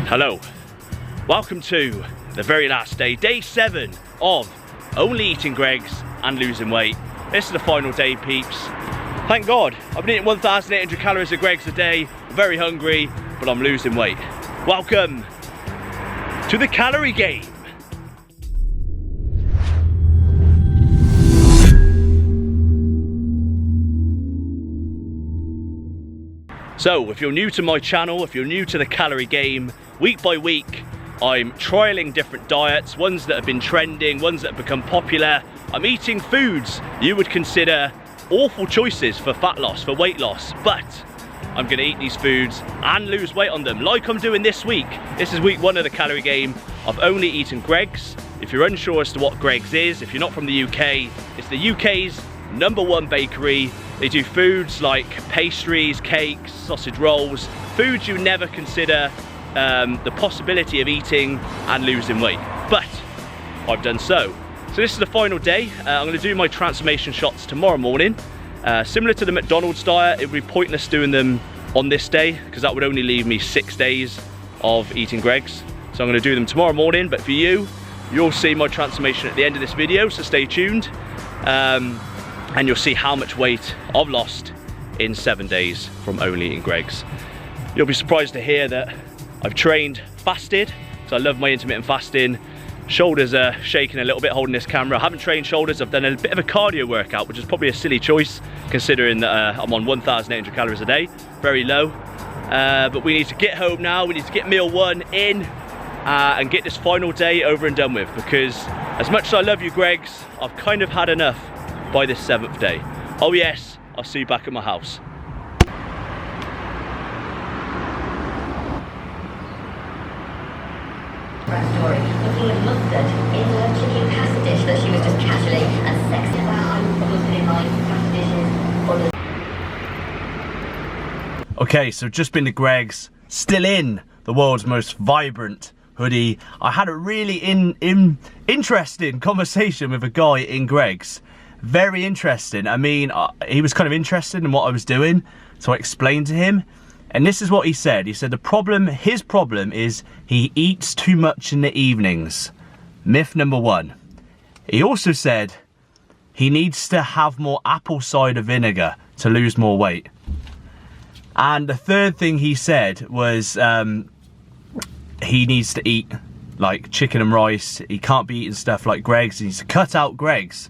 Hello, welcome to the very last day, day 7 of only eating Greggs and losing weight. This is the final day, peeps. Thank God, I've been eating 1,800 calories of Greggs a day, very hungry, but I'm losing weight. Welcome to the calorie game. So, if you're new to my channel, if you're new to the calorie game, week by week, I'm trialing different diets, ones that have been trending, ones that have become popular. I'm eating foods you would consider awful choices for fat loss, for weight loss, but I'm gonna eat these foods and lose weight on them, like I'm doing this week. This is week 1 of the calorie game. I've only eaten Greggs. If you're unsure as to what Greggs is, if you're not from the UK, it's the UK's #1 bakery. They do foods like pastries, cakes, sausage rolls, foods you never consider the possibility of eating and losing weight, but I've done so. So this is the final day. I'm going to do my transformation shots tomorrow morning. Similar to the McDonald's diet, it would be pointless doing them on this day because that would only leave me 6 days of eating Greggs. So I'm going to do them tomorrow morning, but for you, you'll see my transformation at the end of this video, so stay tuned. And you'll see how much weight I've lost in 7 days from only eating Greggs. You'll be surprised to hear that I've trained fasted, so I love my intermittent fasting. Shoulders are shaking a little bit holding this camera. I haven't trained shoulders, I've done a bit of a cardio workout, which is probably a silly choice considering that I'm on 1,800 calories a day, very low. But we need to get home now, we need to get meal 1 in and get this final day over and done with, because as much as I love you Greggs, I've kind of had enough by this 7th day. Oh yes, I'll see you back at my house. Story looking at mustard in her chicken pasta dish that she was just casually and sexy about. I would probably like pasta dishes or the... Okay, so just been to Greggs, still in the world's most vibrant hoodie. I had a really interesting conversation with a guy in Greggs. Very interesting. I mean, he was kind of interested in what I was doing, so I explained to him, and this is what he said. He said his problem is he eats too much in the evenings. Myth number 1. He also said he needs to have more apple cider vinegar to lose more weight. And the third thing he said was he needs to eat like chicken and rice. He can't be eating stuff like Greggs. He needs to cut out Greggs.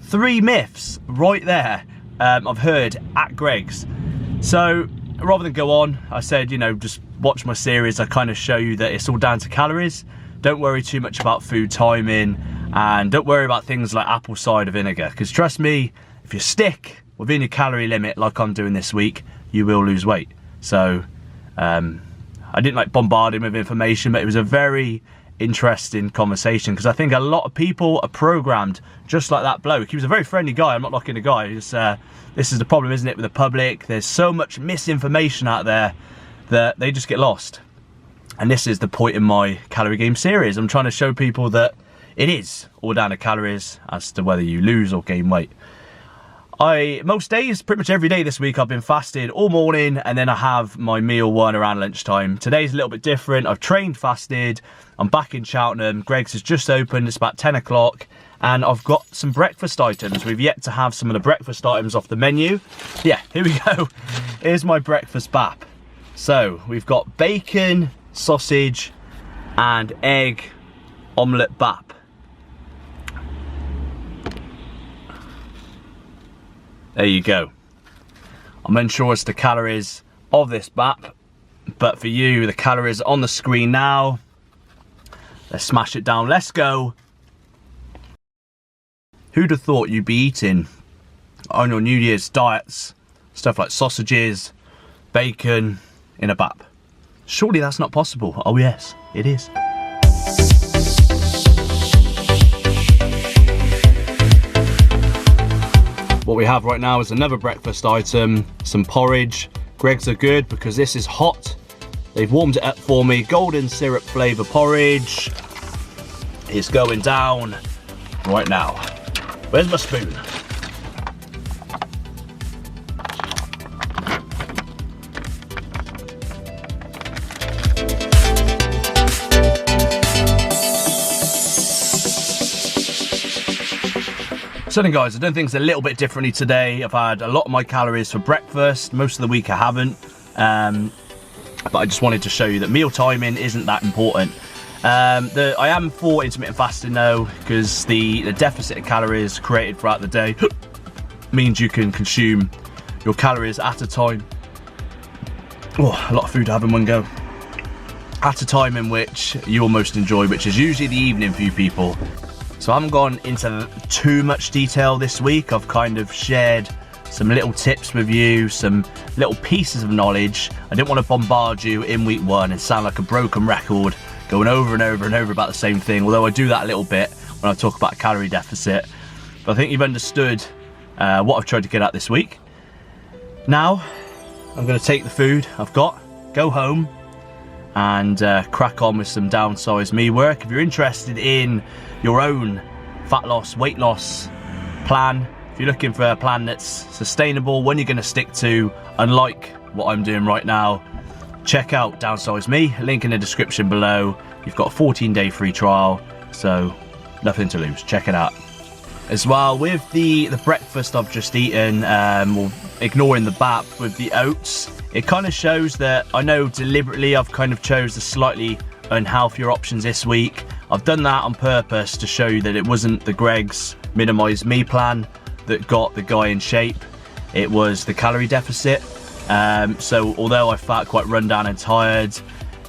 3 myths right there I've heard at Greggs. So rather than go on, I said, you know, just watch my series. I kind of show you that it's all down to calories. Don't worry too much about food timing, and don't worry about things like apple cider vinegar, because trust me, if you stick within your calorie limit like I'm doing this week, you will lose weight. So I didn't like bombard him with information, but it was a very interesting conversation, because I think a lot of people are programmed just like that bloke. He was a very friendly guy, I'm not knocking the guy. This is the problem, isn't it, with the public? There's so much misinformation out there that they just get lost. And this is the point in my calorie game series. I'm trying to show people that it is all down to calories as to whether you lose or gain weight. Most days, pretty much every day this week, I've been fasted all morning, and then I have my meal 1 around lunchtime. Today's a little bit different. I've trained fasted. I'm back in Cheltenham. Greggs has just opened. It's about 10 o'clock. And I've got some breakfast items. We've yet to have some of the breakfast items off the menu. Yeah, here we go. Here's my breakfast bap. So we've got bacon, sausage, and egg omelette bap. There you go. I'm unsure as to the calories of this bap, but for you, the calories on the screen now. Let's smash it down. Let's go. Who'd have thought you'd be eating on your New Year's diets stuff like sausages, bacon in a bap? Surely that's not possible. Oh yes, it is. What we have right now is another breakfast item, some porridge. Greggs are good because this is hot. They've warmed it up for me. Golden syrup flavour porridge is going down right now. Where's my spoon? So then guys, I've done things a little bit differently today. I've had a lot of my calories for breakfast. Most of the week I haven't. But I just wanted to show you that meal timing isn't that important. I am for intermittent fasting though, because the deficit of calories created throughout the day means you can consume your calories at a time. Oh, a lot of food to have in one go. At a time in which you will most enjoy, which is usually the evening for you people. So I haven't gone into too much detail this week. I've kind of shared some little tips with you, some little pieces of knowledge. I didn't want to bombard you in week one and sound like a broken record, going over and over and over about the same thing, although I do that a little bit when I talk about calorie deficit. But I think you've understood what I've tried to get at this week. Now, I'm going to take the food I've got, go home, and crack on with some downsized me work. If you're interested in your own fat loss, weight loss plan, if you're looking for a plan that's sustainable, one you're going to stick to, unlike what I'm doing right now, check out Downsize Me, link in the description below. You've got a 14-day free trial, so nothing to lose, check it out. As well, with the breakfast I've just eaten, well, ignoring the BAP with the oats, it kind of shows that I know deliberately I've kind of chose the slightly unhealthier options this week. I've done that on purpose to show you that it wasn't the GREGGS Minimize Me plan that got the guy in shape, it was the calorie deficit. So although I felt quite run down and tired,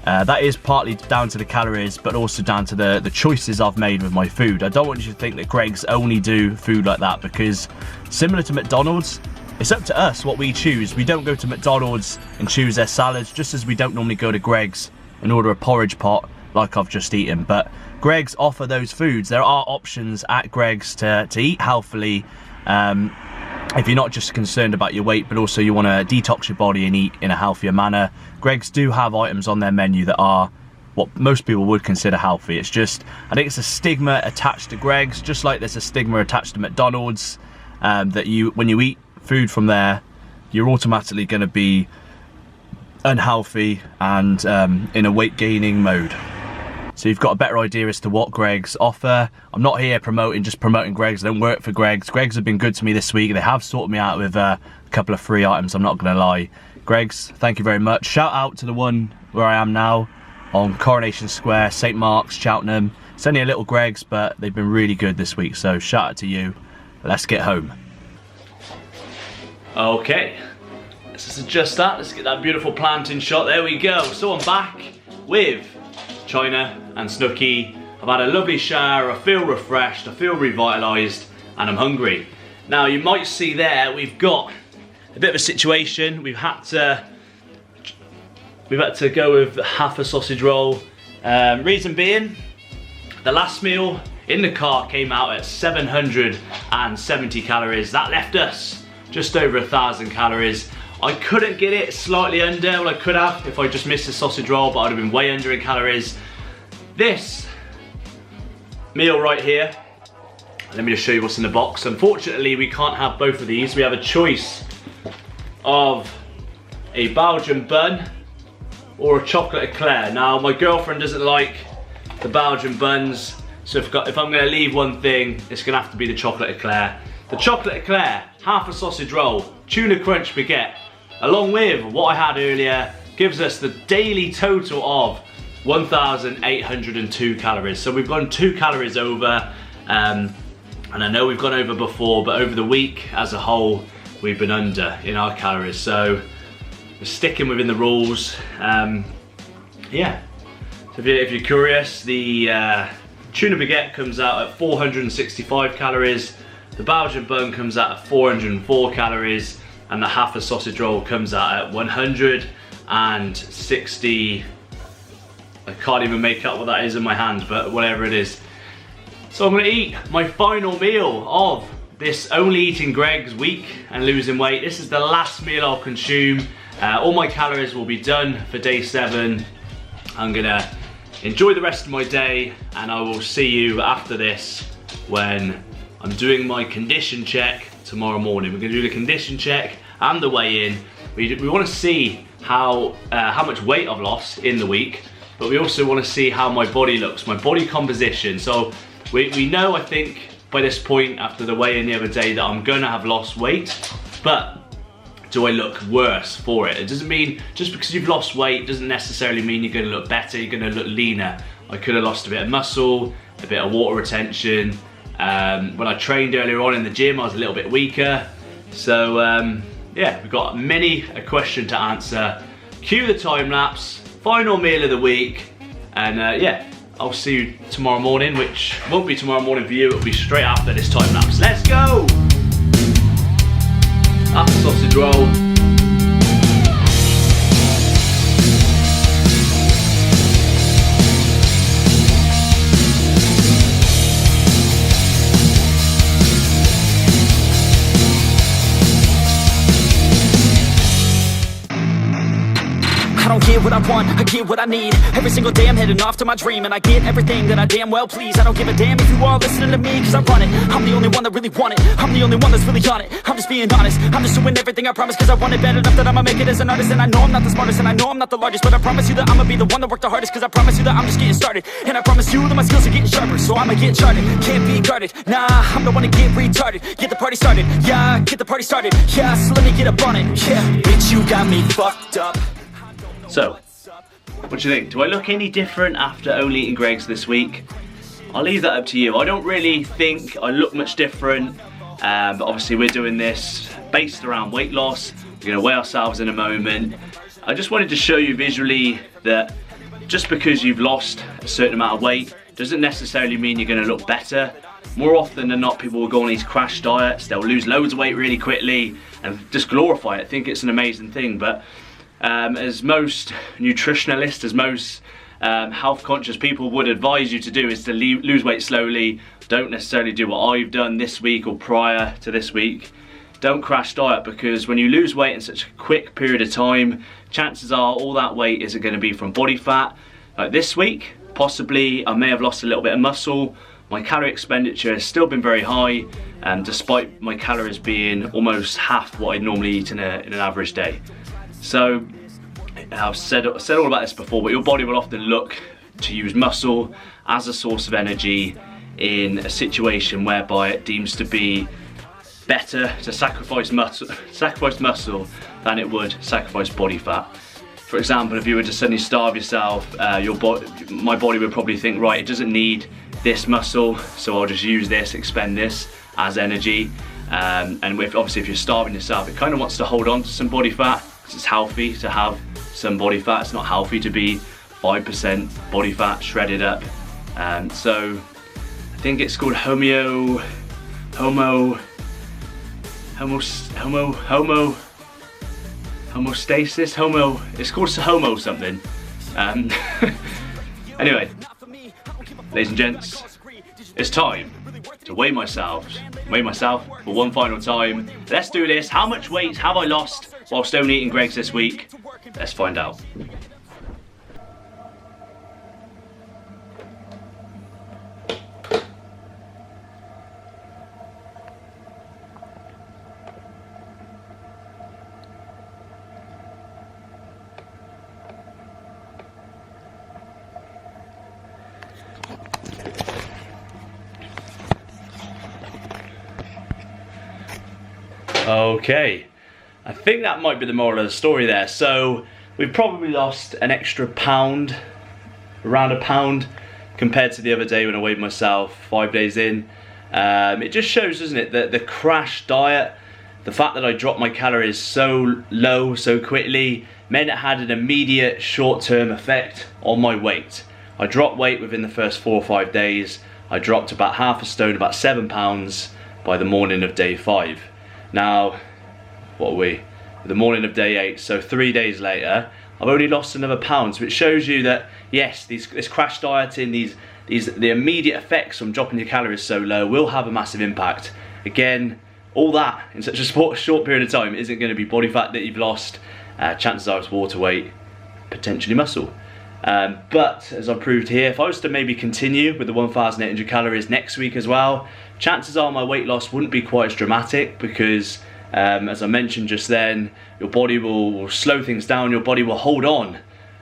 that is partly down to the calories, but also down to the choices I've made with my food. I don't want you to think that GREGGS only do food like that, because similar to McDonald's, it's up to us what we choose. We don't go to McDonald's and choose their salads, just as we don't normally go to GREGGS and order a porridge pot like I've just eaten. But GREGGS offer those foods. There are options at GREGGS to eat healthily, if you're not just concerned about your weight, but also you want to detox your body and eat in a healthier manner. GREGGS do have items on their menu that are what most people would consider healthy. It's just, I think it's a stigma attached to GREGGS, just like there's a stigma attached to McDonald's, that when you eat food from there, you're automatically going to be unhealthy and in a weight gaining mode. So you've got a better idea as to what GREGGS offer. I'm not here promoting GREGGS. I don't work for GREGGS. GREGGS have been good to me this week. They have sorted me out with a couple of free items, I'm not going to lie. GREGGS, thank you very much. Shout out to the one where I am now on Coronation Square, St Mark's, Cheltenham. It's only a little GREGGS, but they've been really good this week, so shout out to you. Let's get home. Okay, let's just adjust that. Let's get that beautiful planting shot. There we go. So I'm back with China and Snooky. I've had a lovely shower, I feel refreshed, I feel revitalised, and I'm hungry. Now you might see there, we've got a bit of a situation. We've had to go with half a sausage roll. Reason being, the last meal in the car came out at 770 calories. That left us just over 1,000 calories. I couldn't get it slightly under. Well, I could have if I just missed the sausage roll, but I'd have been way under in calories. This meal right here, let me just show you what's in the box. Unfortunately, we can't have both of these. We have a choice of a Belgian bun or a chocolate eclair. Now, my girlfriend doesn't like the Belgian buns, so if I'm gonna leave one thing, it's gonna have to be the chocolate eclair. The chocolate eclair, half a sausage roll, tuna crunch baguette, along with what I had earlier, gives us the daily total of 1,802 calories. So we've gone 2 calories over, and I know we've gone over before, but over the week as a whole, we've been under in our calories. So we're sticking within the rules. Yeah, so if you're curious, the tuna baguette comes out at 465 calories, the Belgian bun comes out at 404 calories, and the half a sausage roll comes out at 160. I can't even make up what that is in my hand, but whatever it is. So I'm gonna eat my final meal of this only eating GREGGS week and losing weight. This is the last meal I'll consume. All my calories will be done for day 7. I'm gonna enjoy the rest of my day, and I will see you after this when I'm doing my condition check tomorrow morning. We're gonna do the condition check and the weigh-in. We wanna see how much weight I've lost in the week, but we also wanna see how my body looks, my body composition. So we know, I think, by this point after the weigh-in the other day that I'm gonna have lost weight, but do I look worse for it? It doesn't mean, just because you've lost weight doesn't necessarily mean you're gonna look better, you're gonna look leaner. I could have lost a bit of muscle, a bit of water retention. When I trained earlier on in the gym, I was a little bit weaker. So yeah, we've got a question to answer. Cue the time lapse, final meal of the week, and yeah, I'll see you tomorrow morning, which won't be tomorrow morning for you, it'll be straight after this time lapse. Let's go! That's a sausage roll. I don't get what I want, I get what I need. Every single day I'm heading off to my dream, and I get everything that I damn well please. I don't give a damn if you all listening to me, cause I run it. I'm the only one that really want it, I'm the only one that's really on it. I'm just being honest, I'm just doing everything I promise, cause I want it bad enough that I'ma make it as an artist. And I know I'm not the smartest, and I know I'm not the largest, but I promise you that I'ma be the one that worked the hardest. Cause I promise you that I'm just getting started, and I promise you that my skills are getting sharper. So I'ma get charted, can't be guarded. Nah, I'm the one to get retarded. Get the party started, yeah, get the party started. Yeah, so let me get up on it, yeah. Bitch, you got me fucked up. So, what do you think? Do I look any different after only eating Greggs this week? I'll leave that up to you. I don't really think I look much different, but obviously we're doing this based around weight loss. We're gonna weigh ourselves in a moment. I just wanted to show you visually that just because you've lost a certain amount of weight doesn't necessarily mean you're gonna look better. More often than not, people will go on these crash diets, they'll lose loads of weight really quickly and just glorify it, think it's an amazing thing, but as most nutritionalists, as most health conscious people would advise you to do, is to lose weight slowly. Don't necessarily do what I've done this week or prior to this week. Don't crash diet, because when you lose weight in such a quick period of time, chances are all that weight isn't going to be from body fat. Like this week, possibly I may have lost a little bit of muscle. My calorie expenditure has still been very high, despite my calories being almost half what I'd normally eat in an average day. So I've said all about this before, but your body will often look to use muscle as a source of energy in a situation whereby it deems to be better to sacrifice muscle than it would sacrifice body fat. For example, if you were to suddenly starve yourself, my body would probably think, right, it doesn't need this muscle, so I'll just use this, expend this as energy. And obviously if you're starving yourself, it kind of wants to hold on to some body fat. It's healthy to have some body fat. It's not healthy to be 5% body fat shredded up. So I think it's called homeostasis. It's called homo something. Anyway, ladies and gents, it's time to weigh myself for one final time. Let's do this. How much weight have I lost whilst only eating Greggs this week? Let's find out. Okay, I think that might be the moral of the story there. So we've probably lost an extra pound, around a pound, compared to the other day when I weighed myself 5 days in. It just shows, doesn't it, that the crash diet, the fact that I dropped my calories so low so quickly, meant it had an immediate short-term effect on my weight. I dropped weight within the first 4 or 5 days. I dropped about half a stone, about 7 pounds by the morning of day 5. Now, what are we? The morning of day 8, so 3 days later, I've only lost another pound. So it shows you that, yes, this crash dieting, the immediate effects from dropping your calories so low will have a massive impact. Again, all that in such a short period of time isn't going to be body fat that you've lost. Chances are it's water weight, potentially muscle. But as I proved here, if I was to maybe continue with the 1,800 calories next week as well, chances are my weight loss wouldn't be quite as dramatic, because as I mentioned just then, your body will slow things down, your body will hold on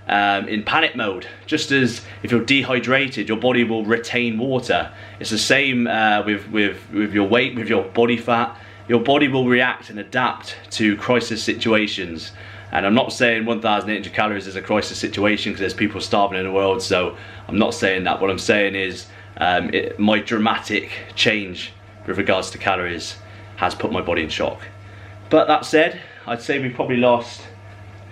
in panic mode. Just as if you're dehydrated, your body will retain water. It's the same with your weight, with your body fat. Your body will react and adapt to crisis situations. And I'm not saying 1,800 calories is a crisis situation, because there's people starving in the world, so I'm not saying that. What I'm saying is my dramatic change with regards to calories has put my body in shock. But that said, I'd say we probably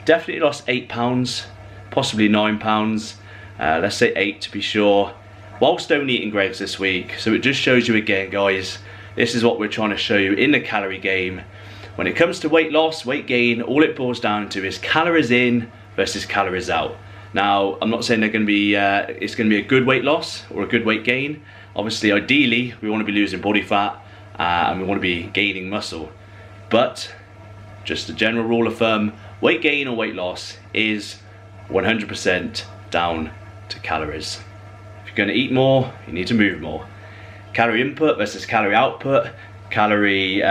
definitely lost 8 pounds, possibly 9 pounds, let's say 8 to be sure, whilst only eating Greggs this week. So it just shows you again, guys, this is what we're trying to show you in the calorie game. When it comes to weight loss, weight gain, all it boils down to is calories in versus calories out. Now, I'm not saying they're going to be, it's going to be a good weight loss or a good weight gain. Obviously, ideally, we want to be losing body fat and we want to be gaining muscle. But just a general rule of thumb, weight gain or weight loss is 100% down to calories. If you're going to eat more, you need to move more. Calorie input versus calorie output, calorie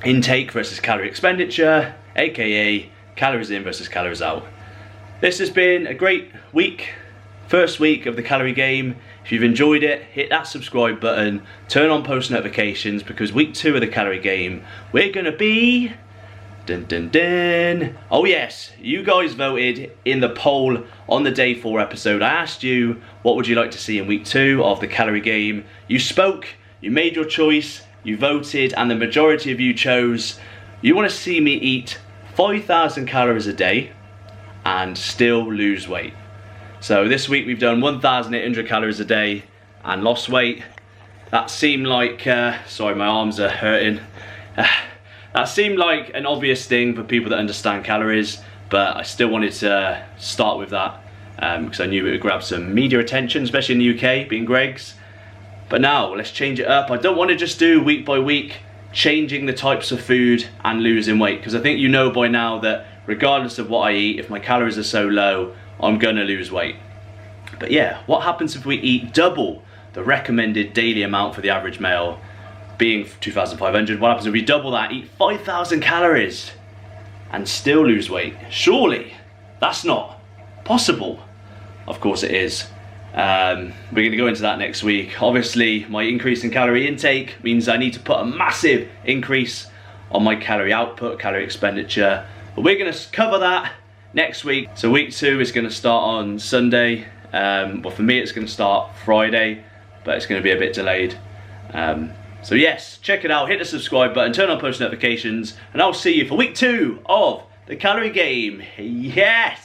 intake versus calorie expenditure, aka calories in versus calories out. This has been a great week, first week of the calorie game. If you've enjoyed it, hit that subscribe button, turn on post notifications, because week 2 of the calorie game, we're gonna be dun dun dun. Oh yes, you guys voted in the poll on the day 4 episode. I asked you, what would you like to see in week 2 of the calorie game? You spoke, you made your choice, you voted, and the majority of you chose, you want to see me eat 5,000 calories a day and still lose weight. So this week we've done 1,800 calories a day and lost weight. That seemed like, sorry, my arms are hurting. That seemed like an obvious thing for people that understand calories, but I still wanted to start with that because I knew it would grab some media attention, especially in the UK, being Greggs. But now, let's change it up. I don't want to just do week by week, changing the types of food and losing weight, because I think you know by now that regardless of what I eat, if my calories are so low, I'm gonna lose weight. But yeah, what happens if we eat double the recommended daily amount for the average male, being 2,500? What happens if we double that, eat 5,000 calories and still lose weight? Surely that's not possible. Of course it is. We're going to go into that next week. Obviously, my increase in calorie intake means I need to put a massive increase on my calorie output, calorie expenditure. But we're going to cover that next week. So week 2 is going to start on Sunday. Well, for me, it's going to start Friday, but it's going to be a bit delayed. So yes, check it out. Hit the subscribe button, turn on post notifications, and I'll see you for week 2 of the calorie game. Yes!